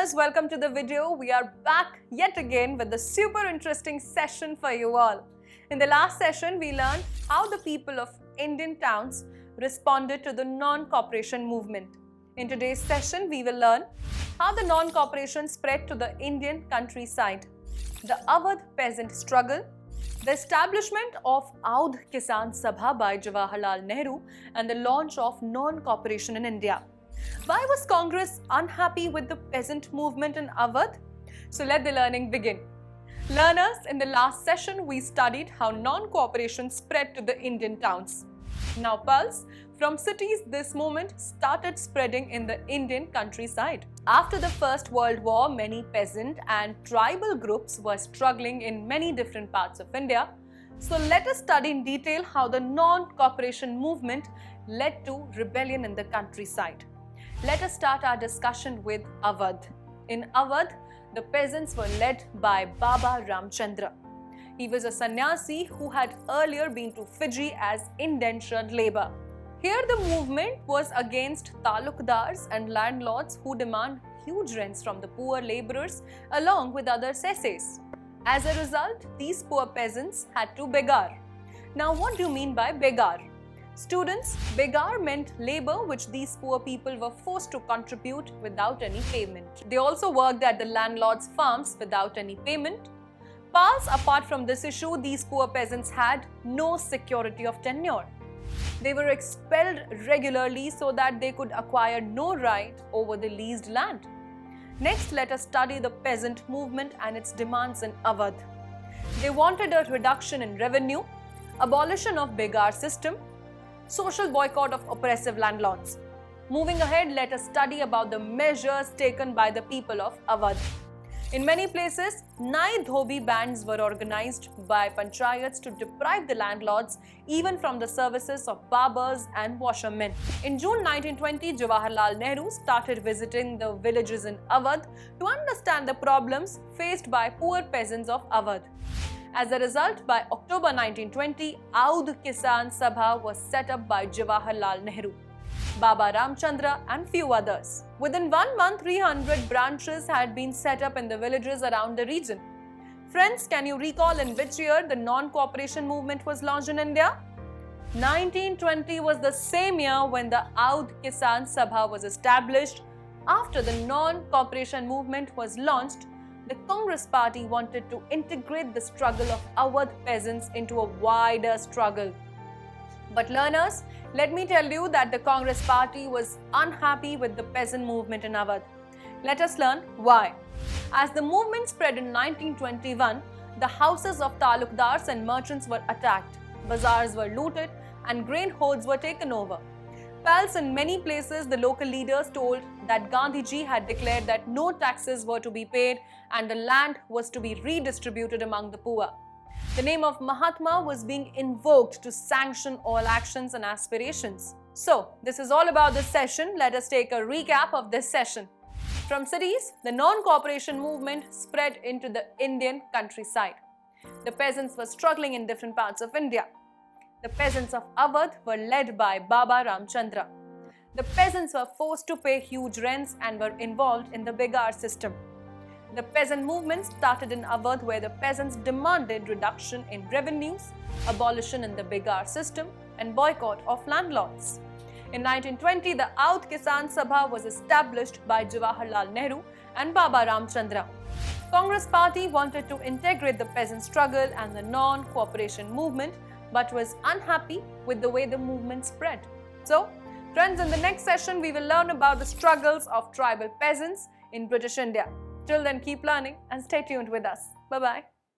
learners, welcome to the video. We are back yet again with the super interesting session for you all. In the last session, we learned how the people of Indian towns responded to the non-cooperation movement. In today's session, we will learn how the non-cooperation spread to the Indian countryside, the Awadh peasant struggle, the establishment of Awadh Kisan Sabha by Jawaharlal Nehru, and the launch of non-cooperation in India. Why was Congress unhappy with the peasant movement in Awadh? So let the learning begin. Learners, in the last session, we studied how non-cooperation spread to the Indian towns. Now, Pulse, from cities, this movement started spreading in the Indian countryside. After the First World War, many peasant and tribal groups were struggling in many different parts of India. So let us study in detail how the non-cooperation movement led to rebellion in the countryside. Let us start our discussion with Awadh. In Awadh, the peasants were led by Baba Ramchandra. He was a sannyasi who had earlier been to Fiji as indentured labor. Here the movement was against talukdars and landlords who demand huge rents from the poor laborers along with other cesses. As a result, these poor peasants had to begar. Now what do you mean by begar? Students, begar meant labor which these poor people were forced to contribute without any payment. They also worked at the landlord's farms without any payment. Pals, apart from this issue, these poor peasants had no security of tenure. They were expelled regularly so that they could acquire no right over the leased land. Next, let us study the peasant movement and its demands in Awadh. They wanted a reduction in revenue, abolition of begar system, social boycott of oppressive landlords. Moving ahead, let us study about the measures taken by the people of Awadh. In many places, Nai Dhobi bands were organized by panchayats to deprive the landlords even from the services of barbers and washermen. In June 1920, Jawaharlal Nehru started visiting the villages in Awadh to understand the problems faced by poor peasants of Awadh. As a result, by October 1920, Awadh Kisan Sabha was set up by Jawaharlal Nehru, Baba Ramchandra and few others. Within 1 month, 300 branches had been set up in the villages around the region. Friends, can you recall in which year the non-cooperation movement was launched in India? 1920 was the same year when the Awadh Kisan Sabha was established. After the non-cooperation movement was launched, the Congress party wanted to integrate the struggle of Awadh peasants into a wider struggle. But learners, let me tell you that the Congress party was unhappy with the peasant movement in Awadh. Let us learn why. As the movement spread in 1921, the houses of talukdars and merchants were attacked, bazaars were looted, and grain hoards were taken over. Pals, in many places, the local leaders told that Gandhiji had declared that no taxes were to be paid and the land was to be redistributed among the poor. The name of Mahatma was being invoked to sanction all actions and aspirations. So, this is all about this session. Let us take a recap of this session. From cities, the non-cooperation movement spread into the Indian countryside. The peasants were struggling in different parts of India. The peasants of Awadh were led by Baba Ramchandra. The peasants were forced to pay huge rents and were involved in the begar system. The peasant movement started in Awadh where the peasants demanded reduction in revenues, abolition in the begar system and boycott of landlords. In 1920, the Awadh Kisan Sabha was established by Jawaharlal Nehru and Baba Ramchandra. Congress party wanted to integrate the peasant struggle and the non-cooperation movement but was unhappy with the way the movement spread. So, friends, in the next session, we will learn about the struggles of tribal peasants in British India. Till then, keep learning and stay tuned with us. Bye-bye.